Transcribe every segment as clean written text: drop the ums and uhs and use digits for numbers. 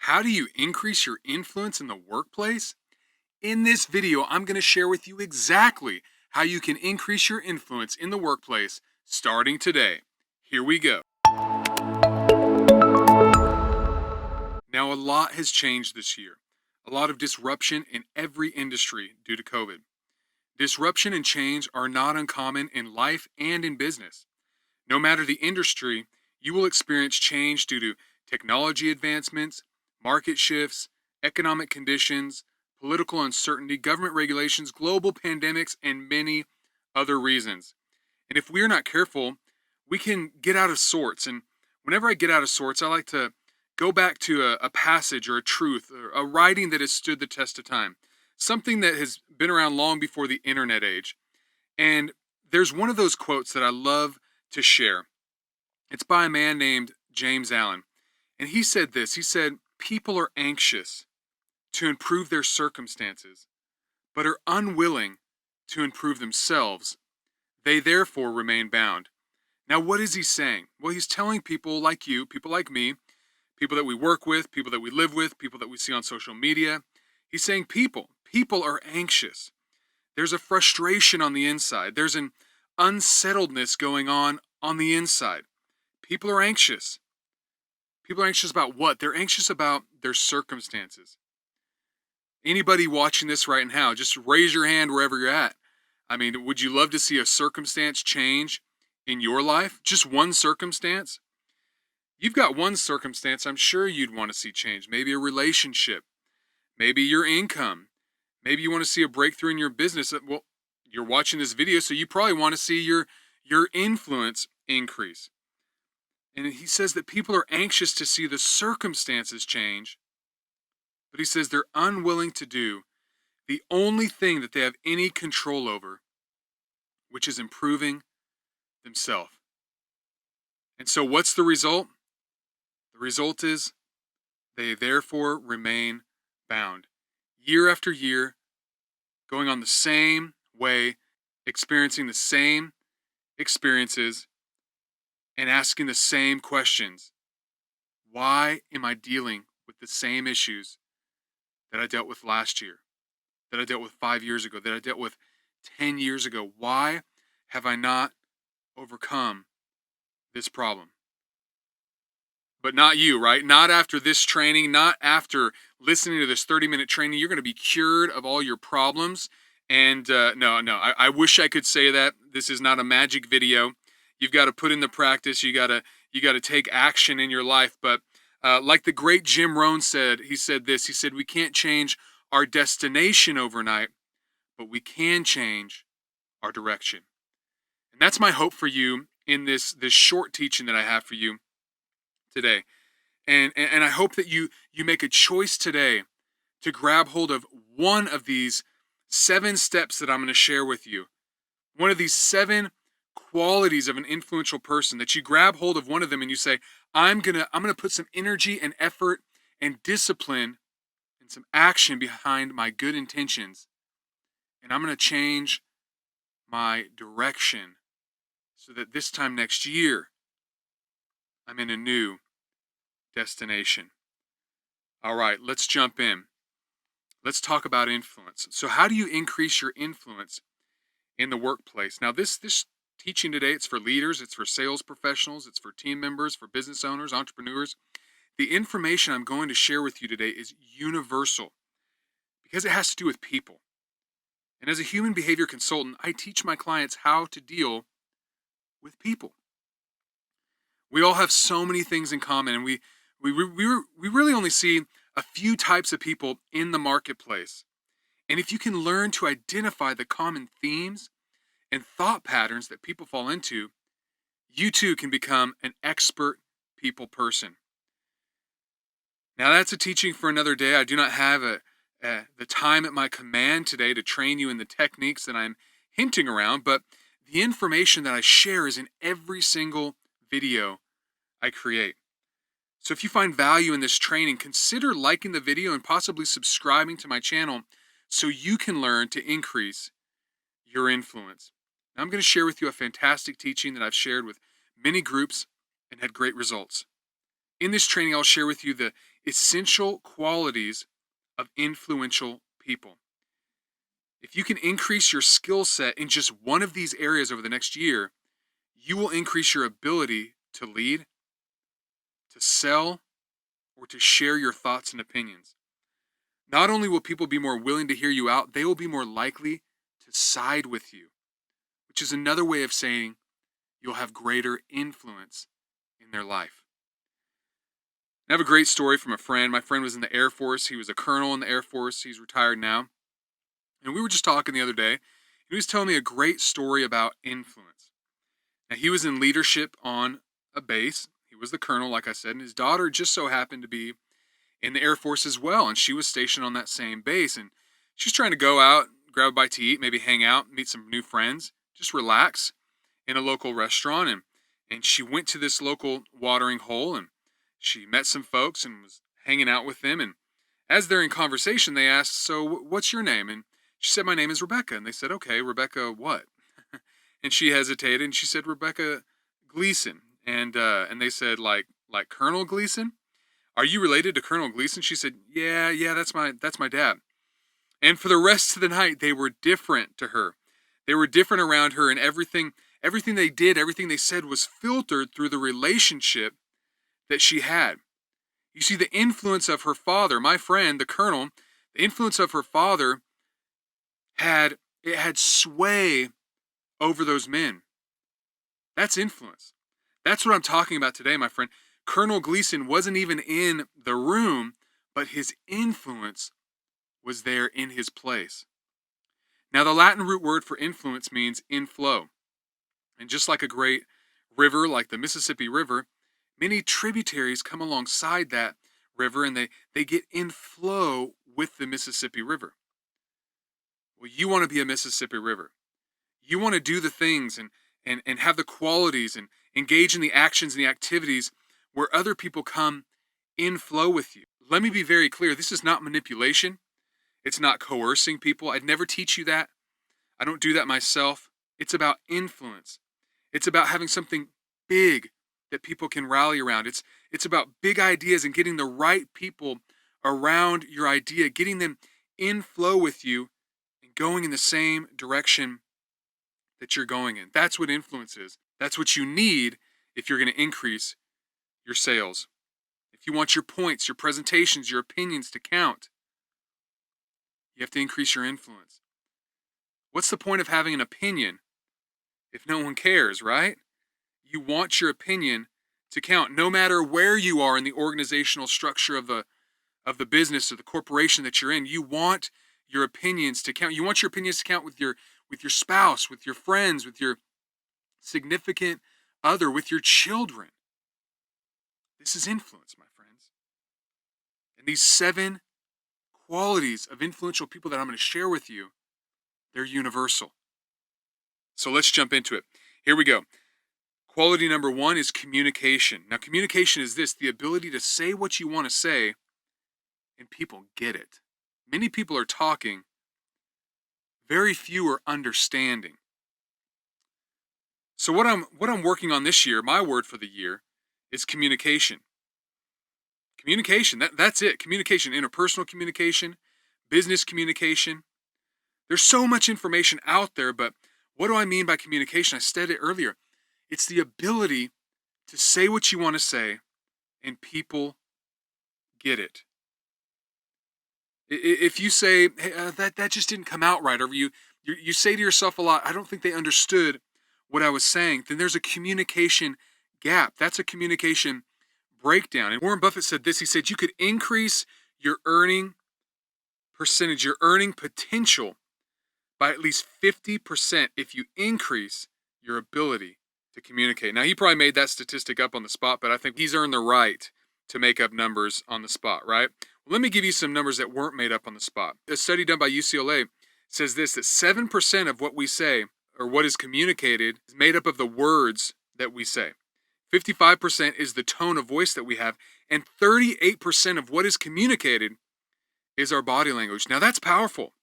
How do you increase your influence in the workplace? In this video, I'm going to share with you exactly how you can increase your influence in the workplace starting today. Here we go. Now, a lot has changed this year. A lot of disruption in every industry due to COVID. Disruption and change are not uncommon in life and in business. No matter the industry, you will experience change due to technology advancements, market shifts, economic conditions, political uncertainty, government regulations, global pandemics, and many other reasons. And if we're not careful, we can get out of sorts. And whenever I get out of sorts, I like to go back to a passage or a truth or a writing that has stood the test of time, something that has been around long before the internet age. And there's one of those quotes that I love to share. It's by a man named James Allen. And he said this. He said, "People are anxious to improve their circumstances, but are unwilling to improve themselves. They therefore remain bound." Now, what is he saying? Well, he's telling people like you, people like me, people that we work with, people that we live with, people that we see on social media. He's saying people are anxious. There's a frustration on the inside. There's an unsettledness going on the inside. People are anxious. People are anxious about what? They're anxious about their circumstances. Anybody watching this right now, just raise your hand wherever you're at. I mean, would you love to see a circumstance change in your life? Just one circumstance? You've got one circumstance I'm sure you'd want to see change. Maybe a relationship. Maybe your income. Maybe you want to see a breakthrough in your business. Well, you're watching this video, so you probably want to see your influence increase. And he says that people are anxious to see the circumstances change, but he says they're unwilling to do the only thing that they have any control over, which is improving themselves. And so what's the result? The result is they therefore remain bound. Year after year, going on the same way, experiencing the same experiences, and asking the same questions. Why am I dealing with the same issues that I dealt with last year, that I dealt with 5 years ago, that I dealt with 10 years ago? Why have I not overcome this problem? But not you, right? Not after this training, not after listening to this 30-minute training. You're going to be cured of all your problems. And no, I wish I could say that. This is not a magic video. You've got to put in the practice. You got to take action in your life. But like the great Jim Rohn said, he said this. He said, "We can't change our destination overnight, but we can change our direction." And that's my hope for you in this short teaching that I have for you today. And I hope that you make a choice today to grab hold of one of these 7 steps that I'm going to share with you. One of these 7 qualities of an influential person, that you grab hold of one of them and you say, I'm going to put some energy and effort and discipline and some action behind my good intentions. And I'm going to change my direction so that this time next year, I'm in a new destination. All right, let's jump in. Let's talk about influence. So how do you increase your influence in the workplace? Now, this teaching today, it's for leaders, it's for sales professionals, it's for team members, for business owners, entrepreneurs. The information I'm going to share with you today is universal because it has to do with people. And as a human behavior consultant, I teach my clients how to deal with people. We all have so many things in common, and we really only see a few types of people in the marketplace. And if you can learn to identify the common themes and thought patterns that people fall into, you too can become an expert people person. Now, that's a teaching for another day. I do not have the time at my command today to train you in the techniques that I'm hinting around, but the information that I share is in every single video I create. So if you find value in this training, consider liking the video and possibly subscribing to my channel so you can learn to increase your influence. Now, I'm going to share with you a fantastic teaching that I've shared with many groups and had great results. In this training, I'll share with you the essential qualities of influential people. If you can increase your skill set in just one of these areas over the next year, you will increase your ability to lead, to sell, or to share your thoughts and opinions. Not only will people be more willing to hear you out, they will be more likely to side with you, which is another way of saying you'll have greater influence in their life. I have a great story from a friend. My friend was in the Air Force. He was a colonel in the Air Force. He's retired now. And we were just talking the other day. He was telling me a great story about influence. Now, he was in leadership on a base. He was the colonel, like I said, and his daughter just so happened to be in the Air Force as well. And she was stationed on that same base. And she's trying to go out, grab a bite to eat, maybe hang out, meet some new friends, just relax in a local restaurant. And she went to this local watering hole and she met some folks and was hanging out with them. And as they're in conversation, they asked, "So what's your name?" And she said, "My name is Rebecca." And they said, "Okay, Rebecca what?" And she hesitated and she said, "Rebecca Gleason." And they said, like Colonel Gleason? "Are you related to Colonel Gleason?" She said, yeah, that's my dad. And for the rest of the night, they were different to her. They were different around her, and everything they did, everything they said was filtered through the relationship that she had. You see, the influence of her father, my friend, the colonel, the influence of her father had sway over those men. That's influence. That's what I'm talking about today, my friend. Colonel Gleason wasn't even in the room, but his influence was there in his place. Now, the Latin root word for influence means inflow. And just like a great river like the Mississippi River, many tributaries come alongside that river and they get in flow with the Mississippi River. Well, you want to be a Mississippi River. You want to do the things and have the qualities and engage in the actions and the activities where other people come in flow with you. Let me be very clear. This is not manipulation. It's not coercing people. I'd never teach you that. I don't do that myself. It's about influence. It's about having something big that people can rally around. It's about big ideas and getting the right people around your idea, getting them in flow with you and going in the same direction that you're going in. That's what influence is. That's what you need if you're going to increase your sales. If you want your points, your presentations, your opinions to count, you have to increase your influence. What's the point of having an opinion if no one cares, right? You want your opinion to count no matter where you are in the organizational structure of the business or the corporation that you're in. You want your opinions to count. You want your opinions to count with your spouse, with your friends, with your significant other, with your children. This is influence, my friends. And these 7 qualities of influential people that I'm going to share with you, they're universal. So let's jump into it. Here we go. Quality number 1 is communication. Now, communication is the ability to say what you want to say and people get it. Many people are talking, very few are understanding. So what I'm working on this year, my word for the year, is communication. Communication, that's it. Communication, interpersonal communication, business communication. There's so much information out there, but what do I mean by communication? I said it earlier. It's the ability to say what you want to say and people get it. If you say, "Hey, that just didn't come out right," or you say to yourself a lot, "I don't think they understood what I was saying," then there's a communication gap. That's a communication breakdown. And Warren Buffett said this. He said, you could increase your earning percentage, your earning potential by at least 50% if you increase your ability to communicate. Now, he probably made that statistic up on the spot, but I think he's earned the right to make up numbers on the spot, right? Well, let me give you some numbers that weren't made up on the spot. A study done by UCLA says this, that 7% of what we say or what is communicated is made up of the words that we say. 55% is the tone of voice that we have, and 38% of what is communicated is our body language. Now, that's powerful.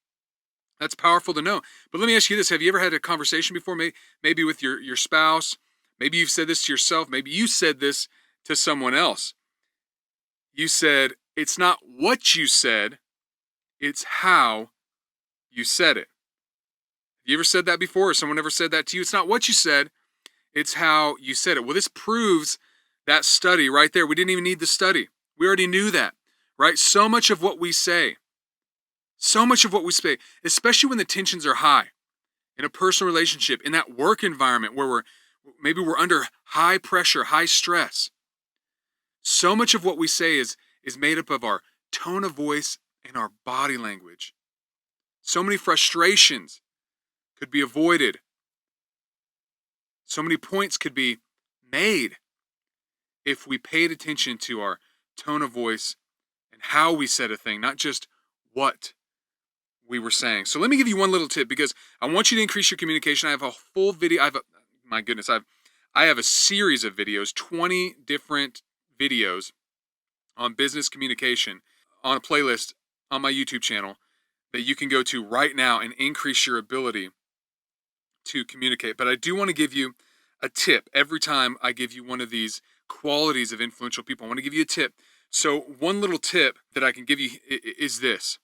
That's powerful to know. But let me ask you this. Have you ever had a conversation before, maybe with your spouse? Maybe you've said this to yourself. Maybe you said this to someone else. You said, It's not what you said, it's how you said it. Have you ever said that before, or someone ever said that to you? It's not what you said, it's how you said it. Well, this proves that study right there. We didn't even need the study. We already knew that, right? So much of what we say, especially when the tensions are high in a personal relationship, in that work environment where we're under high pressure, high stress. So much of what we say is made up of our tone of voice and our body language. So many frustrations could be avoided. So many points could be made if we paid attention to our tone of voice and how we said a thing, not just what we were saying. So let me give you one little tip, because I want you to increase your communication. I have a full video. I have a series of videos, 20 different videos on business communication on a playlist on my YouTube channel that you can go to right now and increase your ability to communicate. But I do want to give you a tip every time I give you one of these qualities of influential people. I want to give you a tip. So one little tip that I can give you is this: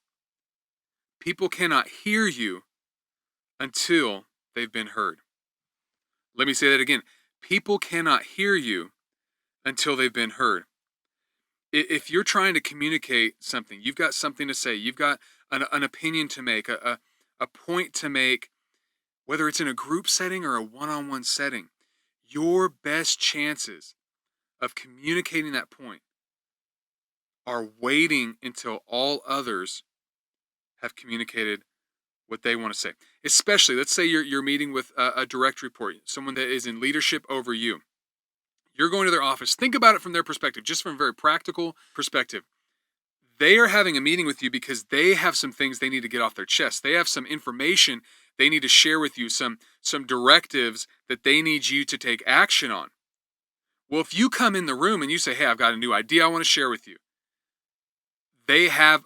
people cannot hear you until they've been heard. Let me say that again. People cannot hear you until they've been heard. If you're trying to communicate something, you've got something to say, you've got an opinion to make, a point to make, whether it's in a group setting or a one-on-one setting, your best chances of communicating that point are waiting until all others have communicated what they want to say. Especially, let's say you're meeting with a direct report, someone that is in leadership over you. You're going to their office. Think about it from their perspective, just from a very practical perspective. They are having a meeting with you because they have some things they need to get off their chest. They have some information they need to share with you, some directives that they need you to take action on. Well, if you come in the room and you say, hey, I've got a new idea I want to share with you, they have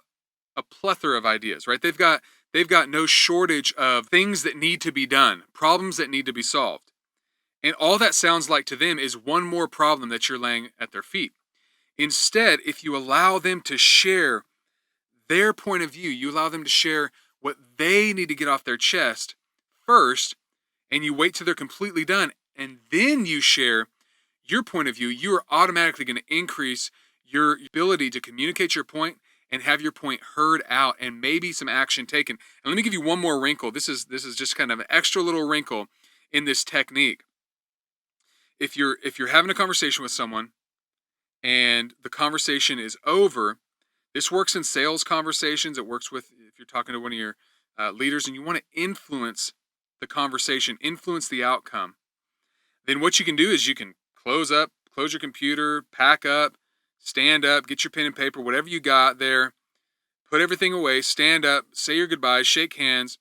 a plethora of ideas, right? They've got no shortage of things that need to be done, problems that need to be solved. And all that sounds like to them is one more problem that you're laying at their feet. Instead, if you allow them to share their point of view, you allow them to share what they need to get off their chest first, and you wait till they're completely done, and then you share your point of view, you are automatically going to increase your ability to communicate your point and have your point heard out and maybe some action taken. And let me give you one more wrinkle. This is just kind of an extra little wrinkle in this technique. If you're having a conversation with someone and the conversation is over, this works in sales conversations. It works with if you're talking to one of your leaders and you want to influence the conversation, influence the outcome. Then what you can do is you can close your computer, pack up, stand up, get your pen and paper, whatever you got there, put everything away, stand up, say your goodbyes, shake hands,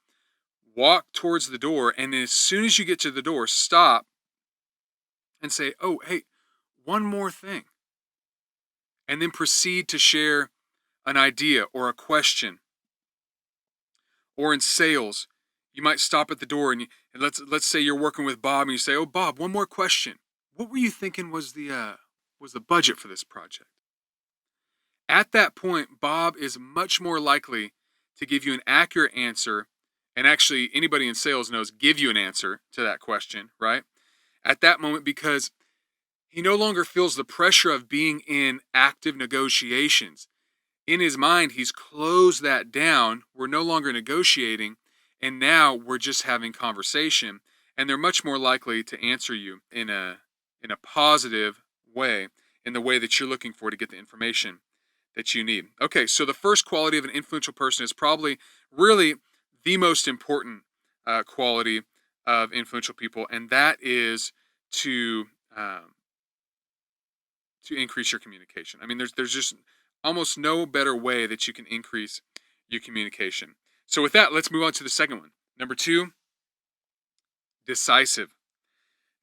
walk towards the door, and as soon as you get to the door, stop and say, oh, hey, one more thing. And then proceed to share an idea or a question. Or in sales, you might stop at the door and let's say you're working with Bob and you say, oh, Bob, one more question. What were you thinking was the budget for this project? At that point, Bob is much more likely to give you an accurate answer, and actually anybody in sales knows give you an answer to that question, right? At that moment, because he no longer feels the pressure of being in active negotiations. In his mind, he's closed that down. We're no longer negotiating, and now we're just having conversation, and they're much more likely to answer you in a positive way, in the way that you're looking for to get the information that you need. Okay, so the first quality of an influential person is probably really the most important quality of influential people, and that is to increase your communication. I mean, there's just almost no better way that you can increase your communication. So with that, let's move on to the second one. Number 2, decisive.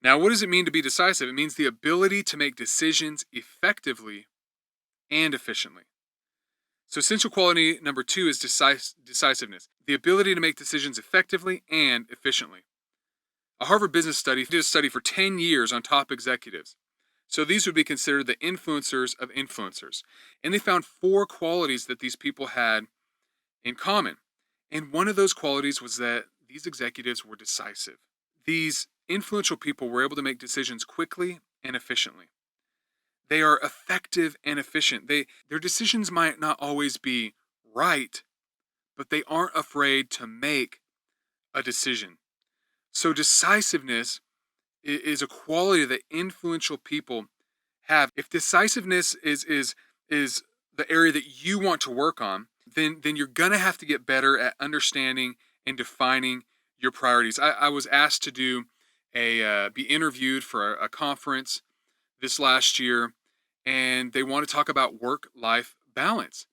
Now, what does it mean to be decisive? It means the ability to make decisions effectively and efficiently. So essential quality number 2 is decisiveness, the ability to make decisions effectively and efficiently. A Harvard business study did a study for 10 years on top executives. So these would be considered the influencers of influencers. And they found four qualities that these people had in common. And one of those qualities was that these executives were decisive. These influential people were able to make decisions quickly and efficiently. They are effective and efficient. Their decisions might not always be right, but they aren't afraid to make a decision. So decisiveness is a quality that influential people have. If decisiveness is the area that you want to work on, then you're gonna have to get better at understanding and defining your priorities. I was asked to do be interviewed for a conference this last year, and they want to talk about work-life balance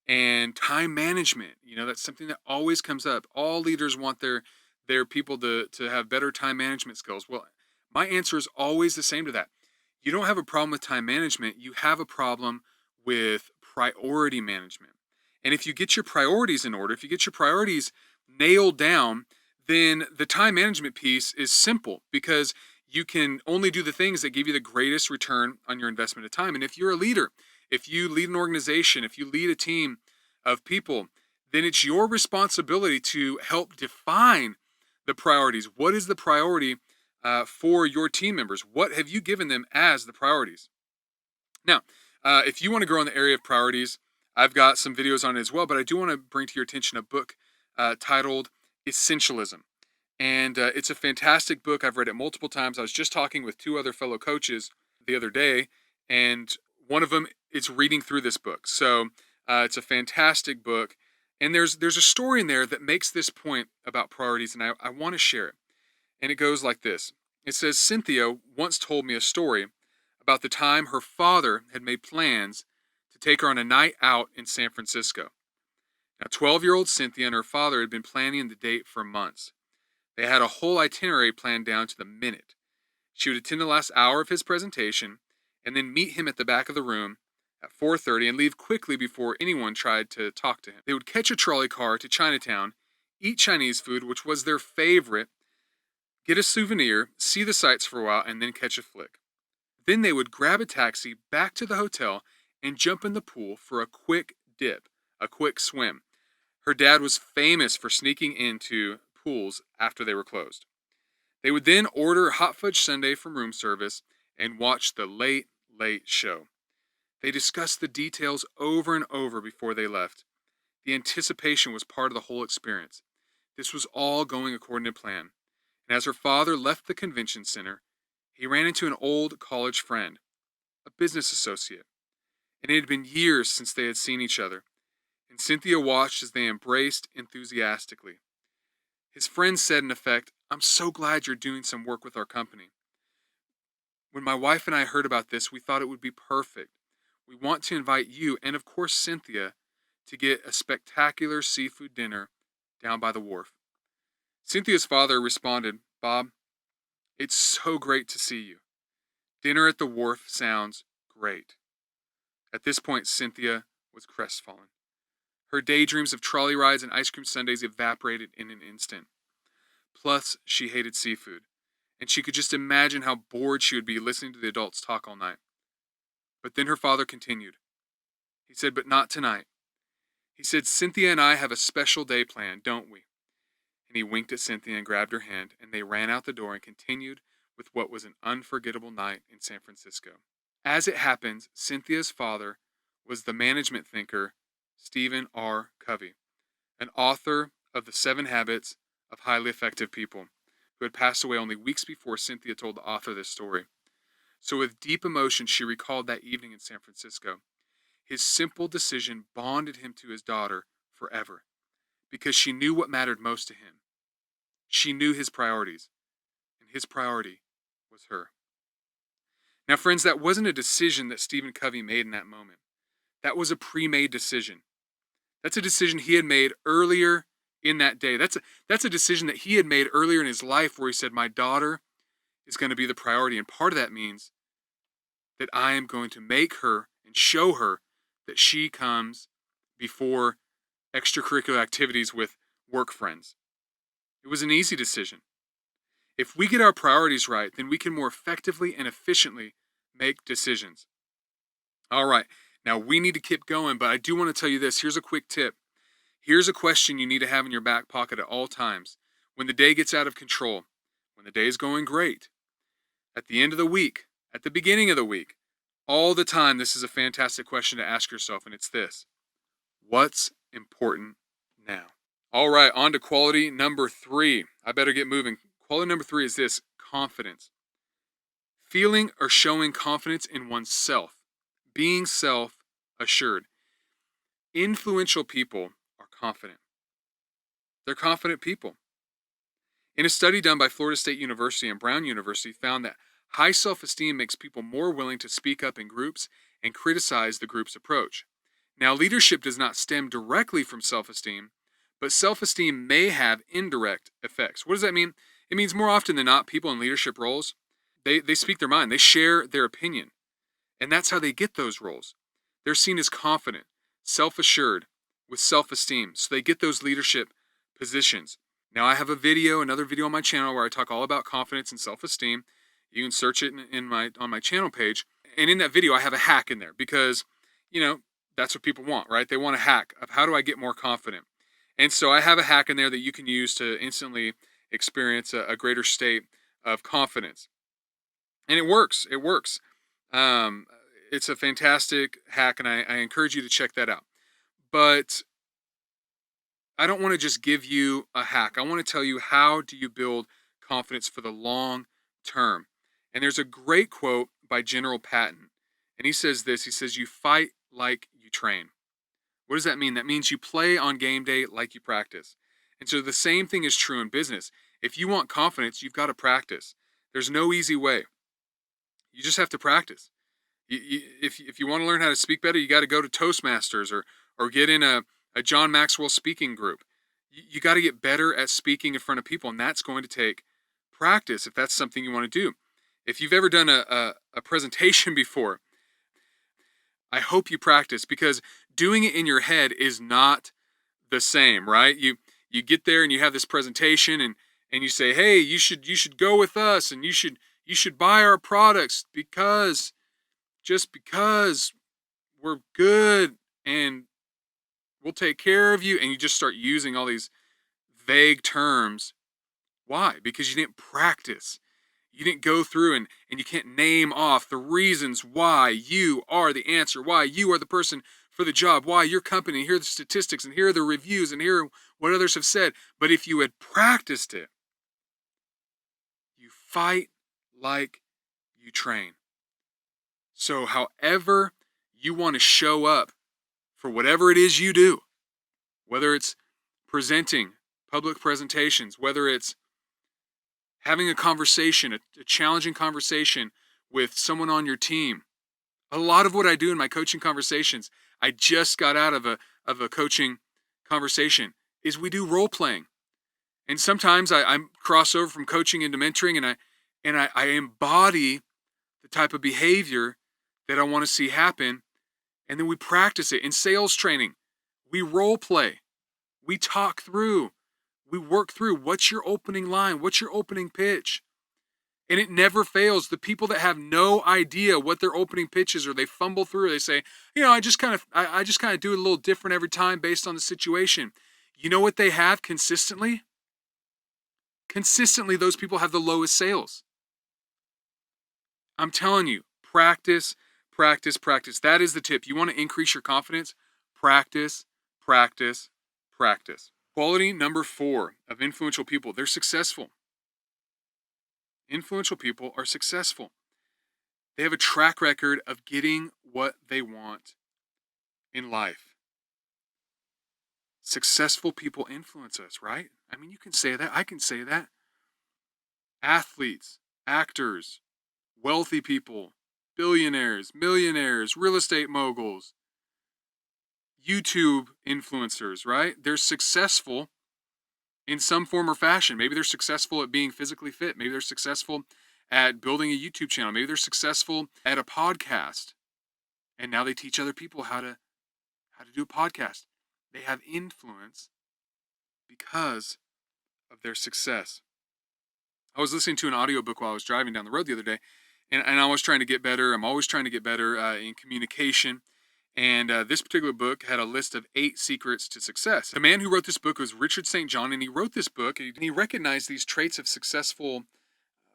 and time management. That's something that always comes up. All leaders want their people to have better time management skills. Well, my answer is always the same to that. You don't have a problem with time management, you have a problem with priority management. And if you get your priorities in order, if you get your priorities nailed down, then the time management piece is simple because you can only do the things that give you the greatest return on your investment of time. And if you're a leader, if you lead an organization, if you lead a team of people, then it's your responsibility to help define the priorities. What is the priority for your team members? What have you given them as the priorities? Now, if you want to grow in the area of priorities, I've got some videos on it as well, but I do want to bring to your attention a book titled Essentialism. And it's a fantastic book. I've read it multiple times. I was just talking with two other fellow coaches the other day, and one of them is reading through this book. So it's a fantastic book. And there's a story in there that makes this point about priorities, and I want to share it. And it goes like this. It says, Cynthia once told me a story about the time her father had made plans to take her on a night out in San Francisco. Now, 12-year-old Cynthia and her father had been planning the date for months. They had a whole itinerary planned down to the minute. She would attend the last hour of his presentation and then meet him at the back of the room at 4:30 and leave quickly before anyone tried to talk to him. They would catch a trolley car to Chinatown, eat Chinese food, which was their favorite, get a souvenir, see the sights for a while, and then catch a flick. Then they would grab a taxi back to the hotel and jump in the pool for a quick dip, a quick swim. Her dad was famous for sneaking into pools after they were closed. They would then order a hot fudge sundae from room service and watch the late, late show. They discussed the details over and over before they left. The anticipation was part of the whole experience. This was all going according to plan. And as her father left the convention center, he ran into an old college friend, a business associate. And it had been years since they had seen each other, and Cynthia watched as they embraced enthusiastically. His friend said in effect, "I'm so glad you're doing some work with our company. When my wife and I heard about this, we thought it would be perfect. We want to invite you, and of course Cynthia, to get a spectacular seafood dinner down by the wharf." Cynthia's father responded, "Bob, it's so great to see you. Dinner at the wharf sounds great." At this point, Cynthia was crestfallen. Her daydreams of trolley rides and ice cream sundaes evaporated in an instant. Plus, she hated seafood, and she could just imagine how bored she would be listening to the adults talk all night. But then her father continued. He said, "But not tonight." He said, "Cynthia and I have a special day planned, don't we?" And he winked at Cynthia and grabbed her hand, and they ran out the door and continued with what was an unforgettable night in San Francisco. As it happens, Cynthia's father was the management thinker Stephen R. Covey, an author of The 7 Habits of Highly Effective People, who had passed away only weeks before Cynthia told the author this story. So with deep emotion, she recalled that evening in San Francisco. His simple decision bonded him to his daughter forever, because she knew what mattered most to him. She knew his priorities, and his priority was her. Now, friends, that wasn't a decision that Stephen Covey made in that moment. That was a pre-made decision. That's a decision he had made earlier in that day. That's a decision that he had made earlier in his life where he said, my daughter is going to be the priority. And part of that means that I am going to make her and show her that she comes before extracurricular activities with work friends. It was an easy decision. If we get our priorities right, then we can more effectively and efficiently make decisions. All right. Now we need to keep going, but I do want to tell you this. Here's a quick tip. Here's a question you need to have in your back pocket at all times. When the day gets out of control, when the day is going great, at the end of the week, at the beginning of the week, all the time, this is a fantastic question to ask yourself, and it's this: what's important now? All right, on to quality number 3. I better get moving. Quality number 3 is this: confidence. Feeling or showing confidence in oneself, being self assured. Influential people are confident. They're confident people. In a study done by Florida State University and Brown University found that high self-esteem makes people more willing to speak up in groups and criticize the group's approach. Now, leadership does not stem directly from self-esteem, but self-esteem may have indirect effects. What does that mean? It means more often than not, people in leadership roles, they speak their mind. They share their opinion. And that's how they get those roles. They're seen as confident, self-assured, with self-esteem. So they get those leadership positions. Now I have another video on my channel where I talk all about confidence and self-esteem. You can search it on my channel page. And in that video, I have a hack in there because, that's what people want, right? They want a hack of how do I get more confident. And so I have a hack in there that you can use to instantly experience a greater state of confidence. And it works. It works. It's a fantastic hack, and I encourage you to check that out. But I don't want to just give you a hack. I want to tell you, how do you build confidence for the long term? And there's a great quote by General Patton. And he says this. He says, "You fight like you train." What does that mean? That means you play on game day like you practice. And so the same thing is true in business. If you want confidence, you've got to practice. There's no easy way. You just have to practice. If you want to learn how to speak better, you got to go to Toastmasters or get in a John Maxwell speaking group. You got to get better at speaking in front of people, and that's going to take practice if that's something you want to do. If you've ever done a presentation before, I hope you practice, because doing it in your head is not the same, right? You get there and you have this presentation and you say, "Hey, you should go with us, and you should buy our products because we're good and we'll take care of you," and you just start using all these vague terms. Why? Because you didn't practice. You didn't go through and you can't name off the reasons why you are the answer, why you are the person for the job, why your company, here are the statistics, and here are the reviews, and here are what others have said. But if you had practiced it, you fight like you train. So however you want to show up for whatever it is you do, whether it's presenting, public presentations, whether it's having a conversation, a challenging conversation with someone on your team. A lot of what I do in my coaching conversations, I just got out of a coaching conversation, is we do role playing. And sometimes I cross over from coaching into mentoring, and I embody the type of behavior that I want to see happen. And then we practice it. In sales training, we role play. We talk through. We work through, what's your opening line? What's your opening pitch? And it never fails. The people that have no idea what their opening pitch is, or they fumble through, they say, I just kind of do it a little different every time based on the situation. You know what they have consistently? Consistently, those people have the lowest sales. I'm telling you, practice, practice, practice. That is the tip. You want to increase your confidence? Practice, practice, practice. Quality number 4 of influential people: they're successful. Influential people are successful. They have a track record of getting what they want in life. Successful people influence us, right? I mean, you can say that. I can say that. Athletes, actors, wealthy people, billionaires, millionaires, real estate moguls, YouTube influencers, right? They're successful in some form or fashion. Maybe they're successful at being physically fit. Maybe they're successful at building a YouTube channel. Maybe they're successful at a podcast. And now they teach other people how to do a podcast. They have influence because of their success. I was listening to an audiobook while I was driving down the road the other day, and I was trying to get better. I'm always trying to get better in communication. And this particular book had a list of 8 secrets to success. The man who wrote this book was Richard St. John, and he wrote this book and he recognized these traits of successful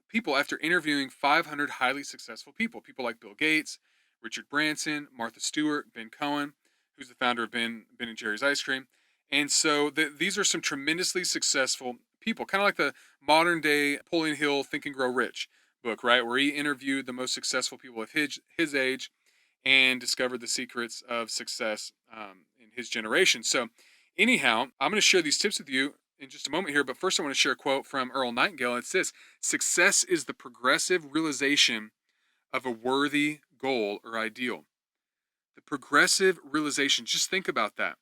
people after interviewing 500 highly successful people. People like Bill Gates, Richard Branson, Martha Stewart, Ben Cohen, who's the founder of Ben and Jerry's Ice Cream. And so these are some tremendously successful people, kind of like the modern day Napoleon Hill Think and Grow Rich book, right? Where he interviewed the most successful people of his age and discovered the secrets of success in his generation. So, anyhow, I'm going to share these tips with you in just a moment here. But first, I want to share a quote from Earl Nightingale. It says, "Success is the progressive realization of a worthy goal or ideal." The progressive realization, just think about that.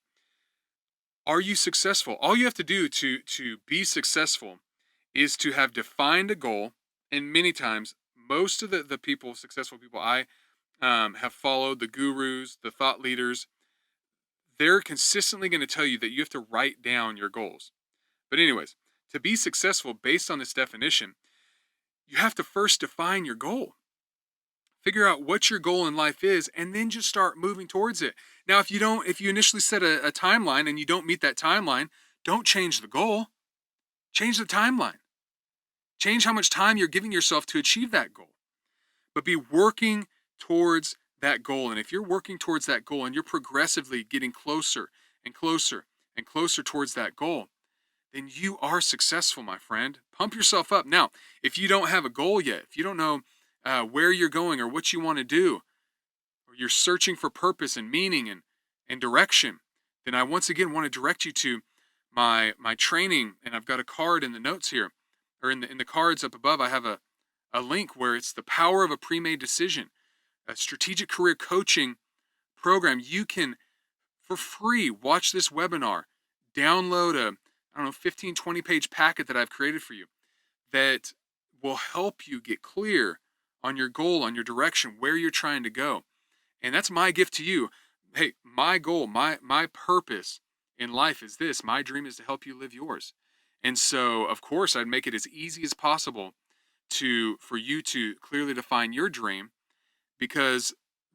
Are you successful? All you have to do to be successful is to have defined a goal. And many times, most of the people, successful people I have followed, the gurus, the thought leaders, they're consistently going to tell you that you have to write down your goals. But anyways, to be successful based on this definition, you have to first define your goal. Figure out what your goal in life is, and then just start moving towards it. Now, if you initially set a timeline and you don't meet that timeline, don't change the goal. Change the timeline. Change how much time you're giving yourself to achieve that goal. But be working towards that goal. And if you're working towards that goal and you're progressively getting closer and closer and closer towards that goal, then you are successful, my friend. Pump yourself up. Now, if you don't have a goal yet, if you don't know where you're going or what you want to do, or you're searching for purpose and meaning and direction, then I once again want to direct you to my training. And I've got a card in the notes here, or in the cards up above. I have a link where it's the power of a pre-made decision, a strategic career coaching program. You can, for free, watch this webinar, download a, 15, 20 page packet that I've created for you that will help you get clear on your goal, on your direction, where you're trying to go. And that's my gift to you. Hey, my goal, my purpose in life is this. My dream is to help you live yours. And so, of course, I'd make it as easy as possible for you to clearly define your dream, because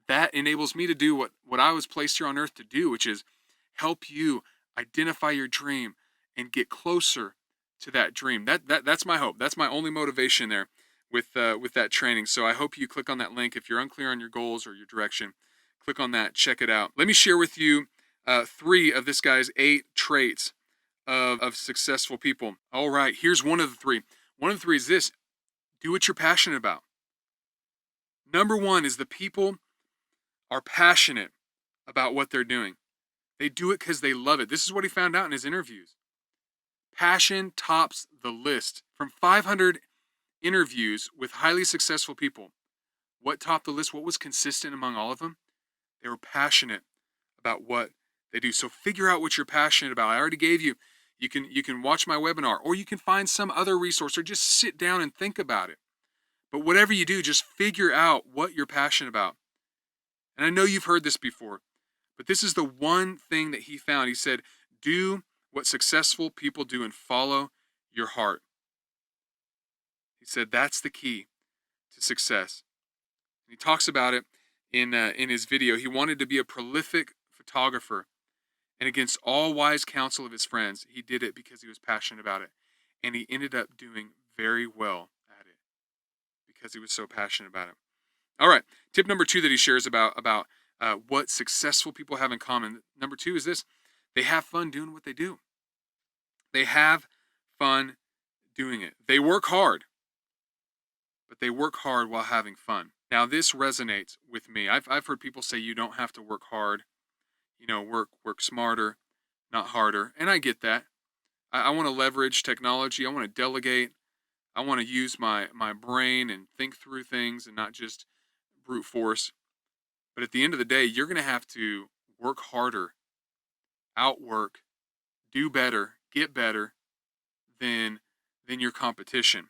that enables me to do what I was placed here on earth to do, which is help you identify your dream and get closer to that dream. That's my hope. That's my only motivation there with that training. So I hope you click on that link if you're unclear on your goals or your direction. Click on that, check it out. Let me share with you 3 of this guy's 8 traits of successful people. All right, here's one of the 3. One of the 3 is this: do what you're passionate about. Number 1 is the people are passionate about what they're doing. They do it because they love it. This is what he found out in his interviews. Passion tops the list. From 500 interviews with highly successful people, what topped the list? What was consistent among all of them? They were passionate about what they do. So figure out what you're passionate about. I already gave you. You can watch my webinar, or you can find some other resource, or just sit down and think about it. But whatever you do, just figure out what you're passionate about. And I know you've heard this before, but this is the one thing that he found. He said, do what successful people do and follow your heart. He said that's the key to success. And he talks about it in his video. He wanted to be a prolific photographer, and against all wise counsel of his friends, he did it because he was passionate about it. And he ended up doing very well at it because he was so passionate about it. All right, tip number 2 that he shares about what successful people have in common. Number 2 is this: they have fun doing what they do. They have fun doing it. They work hard, but they work hard while having fun. Now, this resonates with me. I've heard people say you don't have to work hard. Work smarter, not harder. And I get that. I want to leverage technology. I want to delegate. I want to use my brain and think through things and not just brute force. But at the end of the day, you're going to have to work harder, outwork, do better, get better than your competition.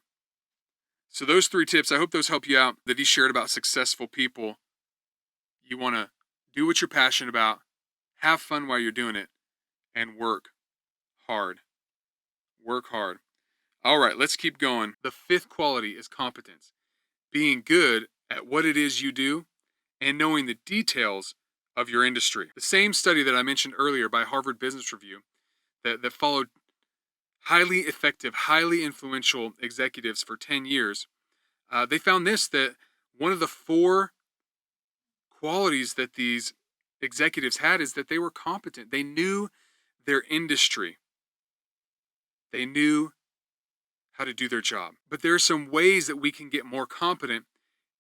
So those 3 tips, I hope those help you out, that he shared about successful people. You want to do what you're passionate about, have fun while you're doing it, and work hard. Work hard. All right, let's keep going. The 5th quality is competence. being good at what it is you do and knowing the details of your industry. The same study that I mentioned earlier by Harvard Business Review that followed highly effective, highly influential executives for 10 years, they found this, that one of the 4 qualities that these executives had is that they were competent. They knew their industry. They knew how to do their job. But there are some ways that we can get more competent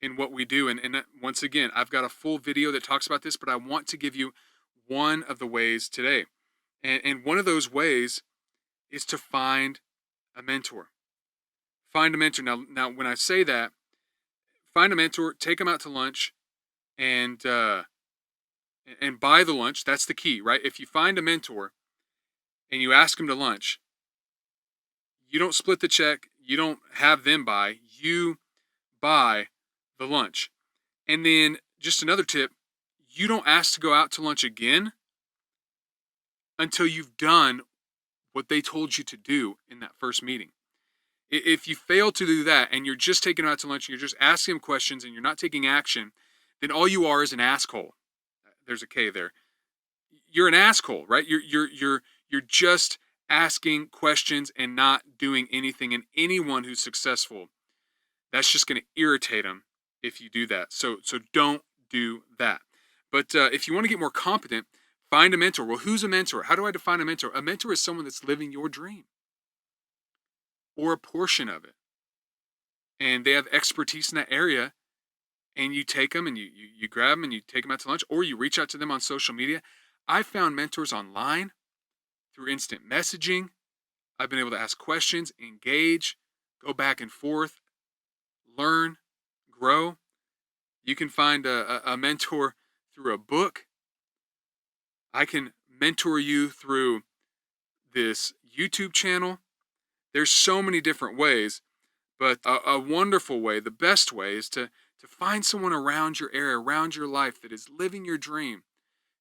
in what we do. And once again, I've got a full video that talks about this, but I want to give you one of the ways today. And one of those ways is to find a mentor. Find a mentor. Now, when I say that, find a mentor, take them out to lunch, and buy the lunch. That's the key, right? If you find a mentor and you ask them to lunch, you don't split the check. You don't have them buy. You buy the lunch. And then just another tip, you don't ask to go out to lunch again until you've done what they told you to do in that first meeting. If you fail to do that and you're just taking them out to lunch and you're just asking them questions and you're not taking action, then all you are is an asshole. There's a K there. You're an asshole, right? You're just asking questions and not doing anything. And anyone who's successful, that's just going to irritate them if you do that. So don't do that. But if you want to get more competent, find a mentor. Well, who's a mentor? How do I define a mentor? A mentor is someone that's living your dream or a portion of it. And they have expertise in that area. And you take them and you grab them and you take them out to lunch, or you reach out to them on social media. I found mentors online through instant messaging. I've been able to ask questions, engage, go back and forth, learn, grow. You can find a mentor through a book. I can mentor you through this YouTube channel. There's so many different ways, but a wonderful way, the best way, is to find someone around your area, around your life, that is living your dream,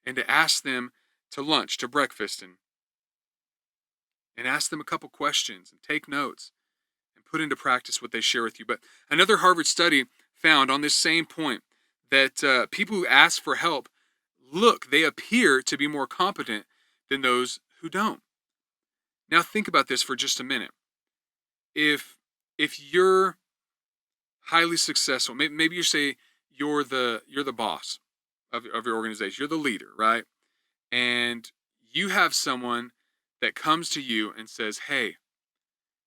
and to ask them to lunch, to breakfast, and ask them a couple questions and take notes and put into practice what they share with you. But another Harvard study found on this same point that people who ask for help, they appear to be more competent than those who don't. Now think about this for just a minute. If you're highly successful, maybe you say you're the boss of your organization, you're the leader, right? And you have someone that comes to you and says, hey,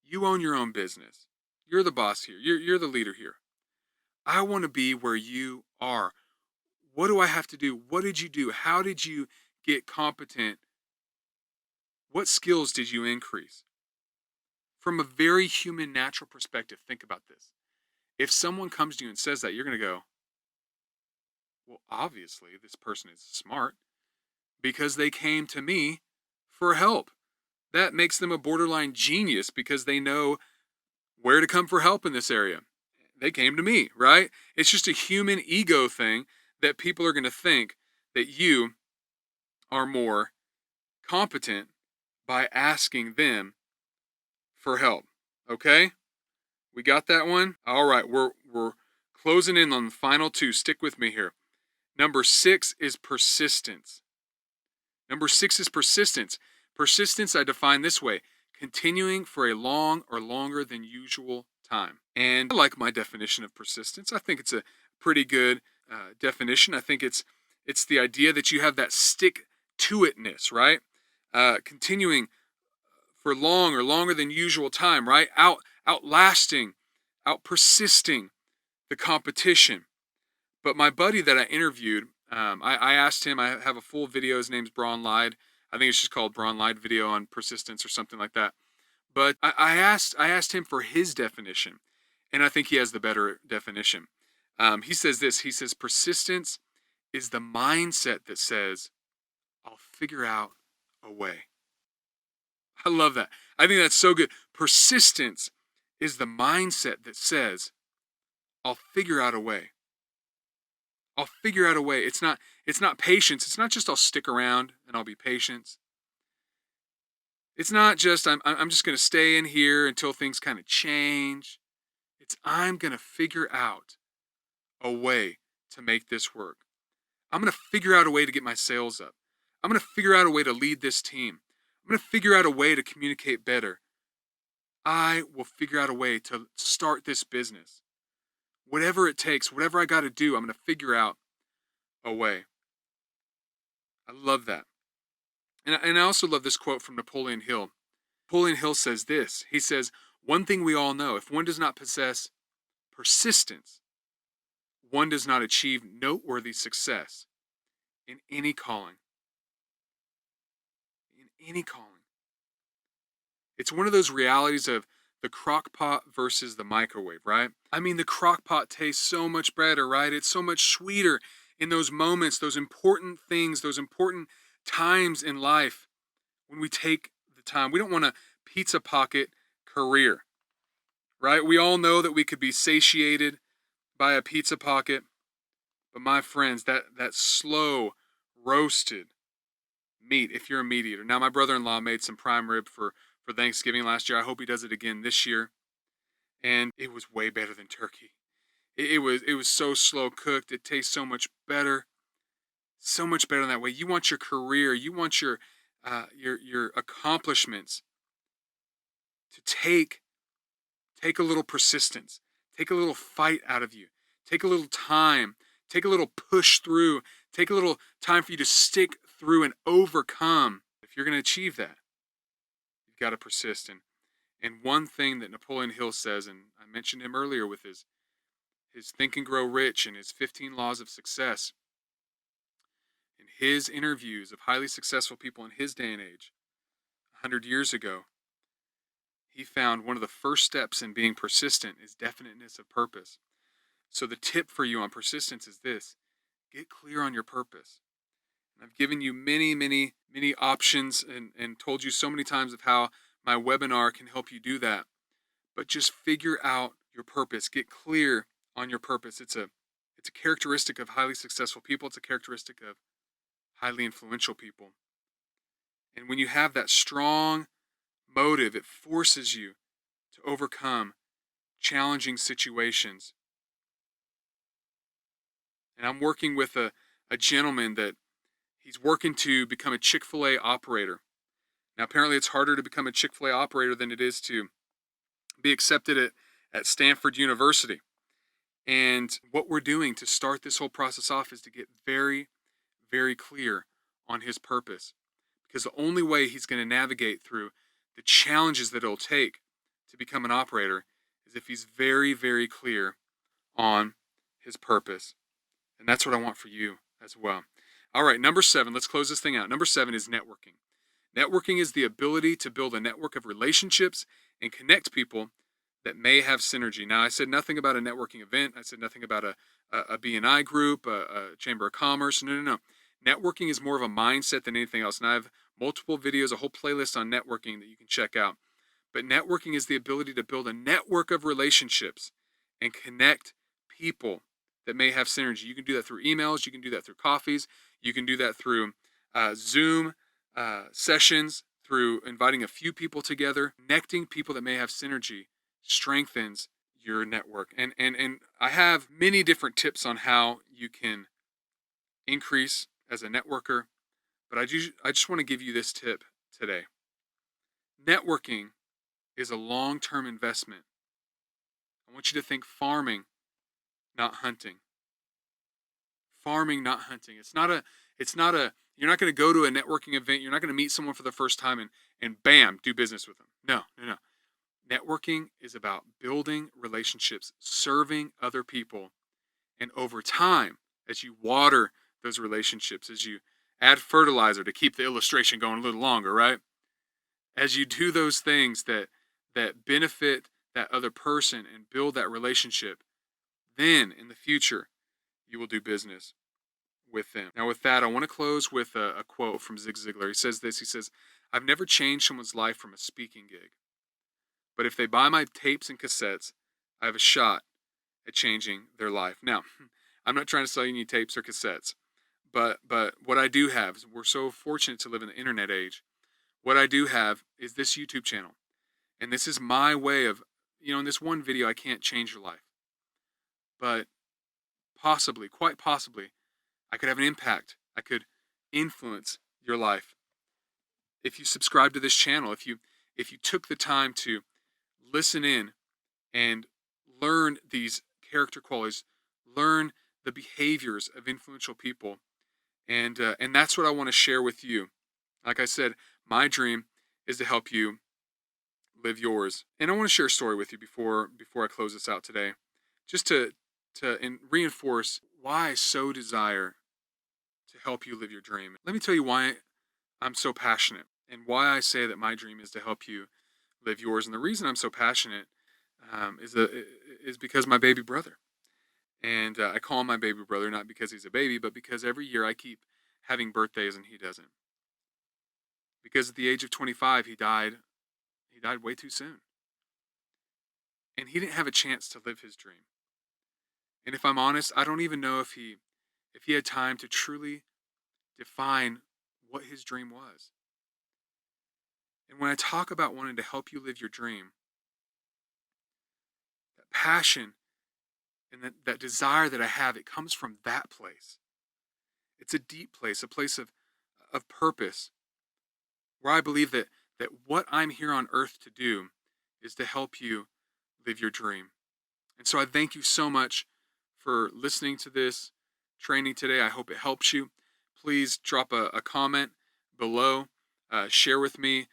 you own your own business. You're the boss here. You're the leader here. I want to be where you are. What do I have to do? What did you do? How did you get competent? What skills did you increase? From a very human, natural perspective, think about this. If someone comes to you and says that, you're going to go, well, obviously this person is smart because they came to me for help. That makes them a borderline genius because they know where to come for help in this area. They came to me, right? It's just a human ego thing that people are going to think that you are more competent by asking them for help. Okay? We got that one? All right, we're closing in on the final 2. Stick with me here. Number 6 is persistence. Number 6 is persistence. Persistence I define this way: continuing for a long or longer than usual time. And I like my definition of persistence. I think it's a pretty good definition. I think it's the idea that you have that stick-to-itness, right? Continuing for long or longer than usual time, right? Outlasting, persisting the competition. But my buddy that I interviewed, I asked him, I have a full video, his name's Brawn Lide. I think it's just called Brawn Lide Video on Persistence or something like that. But I asked him for his definition, and I think he has the better definition. He says this, he says, persistence is the mindset that says, I'll figure out a way. I love that. I think that's so good. Persistence is the mindset that says, I'll figure out a way. I'll figure out a way. It's not patience. It's not just I'll stick around and I'll be patient. It's not just I'm just going to stay in here until things kind of change. I'm going to figure out a way to make this work. I'm going to figure out a way to get my sales up. I'm going to figure out a way to lead this team. I'm going to figure out a way to communicate better. I will figure out a way to start this business. Whatever it takes, whatever I got to do, I'm going to figure out a way. I love that. And I also love this quote from Napoleon Hill. Napoleon Hill says this. He says, one thing we all know, if one does not possess persistence, one does not achieve noteworthy success in any calling. In any calling. It's one of those realities of the crock pot versus the microwave, right? I mean, the crock pot tastes so much better, right? It's so much sweeter in those moments, those important things, those important times in life when we take the time. We don't want a pizza pocket career, right? We all know that we could be satiated by a pizza pocket, but my friends, that slow roasted meat, if you're a meat eater. Now, my brother-in-law made some prime rib for Thanksgiving last year. I hope he does it again this year. And it was way better than turkey. It was so slow cooked. It tastes so much better. So much better in that way. You want your career, you want your accomplishments to take a little persistence, take a little fight out of you, take a little time, take a little push through, take a little time for you to stick through and overcome. If you're going to achieve that, you've got to persist. And one thing that Napoleon Hill says, and I mentioned him earlier with his Think and Grow Rich and his 15 Laws of Success, in his interviews of highly successful people in his day and age, 100 years ago, he found one of the first steps in being persistent is definiteness of purpose. So the tip for you on persistence is this: get clear on your purpose. And I've given you many, many, many options and told you so many times of how my webinar can help you do that. But just figure out your purpose. Get clear on your purpose. It's a characteristic of highly successful people. It's a characteristic of highly influential people. And when you have that strong motive, it forces you to overcome challenging situations. And I'm working with a gentleman that he's working to become a Chick-fil-A operator. Now, apparently it's harder to become a Chick-fil-A operator than it is to be accepted at Stanford University. And what we're doing to start this whole process off is to get very, very clear on his purpose. Because the only way he's going to navigate through the challenges that it'll take to become an operator is if he's very, very clear on his purpose. And that's what I want for you as well. All right, number 7, let's close this thing out. Number 7 is networking. Networking is the ability to build a network of relationships and connect people that may have synergy. Now, I said nothing about a networking event. I said nothing about a B&I group, a Chamber of Commerce. No. Networking is more of a mindset than anything else. And I have multiple videos, a whole playlist on networking that you can check out. But networking is the ability to build a network of relationships and connect people that may have synergy. You can do that through emails. You can do that through coffees. You can do that through Zoom sessions, through inviting a few people together. Connecting people that may have synergy strengthens your network. And I have many different tips on how you can increase as a networker, but I just want to give you this tip today. Networking is a long-term investment. I want you to think farming, not hunting. Farming, not hunting. It's not a, you're not going to go to a networking event. You're not going to meet someone for the first time and bam, do business with them. No. Networking is about building relationships, serving other people. And over time, as you water those relationships, as you add fertilizer to keep the illustration going a little longer, right? As you do those things that benefit that other person and build that relationship, then in the future, you will do business with them. Now with that, I want to close with a quote from Zig Ziglar. He says this, he says, "I've never changed someone's life from a speaking gig. But if they buy my tapes and cassettes, I have a shot at changing their life." Now, I'm not trying to sell you any tapes or cassettes, but what I do have is, we're so fortunate to live in the internet age. What I do have is this YouTube channel. And this is my way of, in this one video, I can't change your life, but possibly, quite possibly, I could have an impact. I could influence your life. If you subscribe to this channel, if you took the time to listen in and learn these character qualities, learn the behaviors of influential people, and that's what I want to share with you. Like I said, my dream is to help you live yours. And I want to share a story with you before I close this out today, just to reinforce why I so desire to help you live your dream. Let me tell you why I'm so passionate and why I say that my dream is to help you live yours. And the reason I'm so passionate is because my baby brother. And I call him my baby brother not because he's a baby, but because every year I keep having birthdays and he doesn't. Because at the age of 25, he died way too soon. And he didn't have a chance to live his dream. And if I'm honest, I don't even know if he had time to truly define what his dream was. And when I talk about wanting to help you live your dream, that passion and that desire that I have, it comes from that place. It's a deep place, a place of purpose, where I believe that what I'm here on earth to do is to help you live your dream. And so I thank you so much for listening to this training today. I hope it helps you. Please drop a comment below. Share with me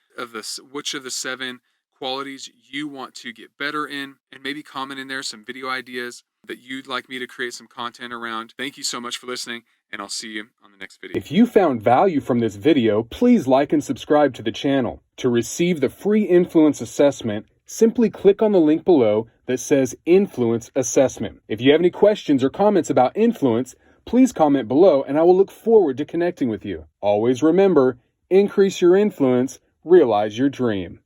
which of the 7 qualities you want to get better in, and maybe comment in there some video ideas that you'd like me to create some content around. Thank you so much for listening, and I'll see you on the next video. If you found value from this video, please like and subscribe to the channel. To receive the free influence assessment, simply click on the link below that says Influence Assessment. If you have any questions or comments about influence, please comment below and I will look forward to connecting with you. Always remember, increase your influence, realize your dream.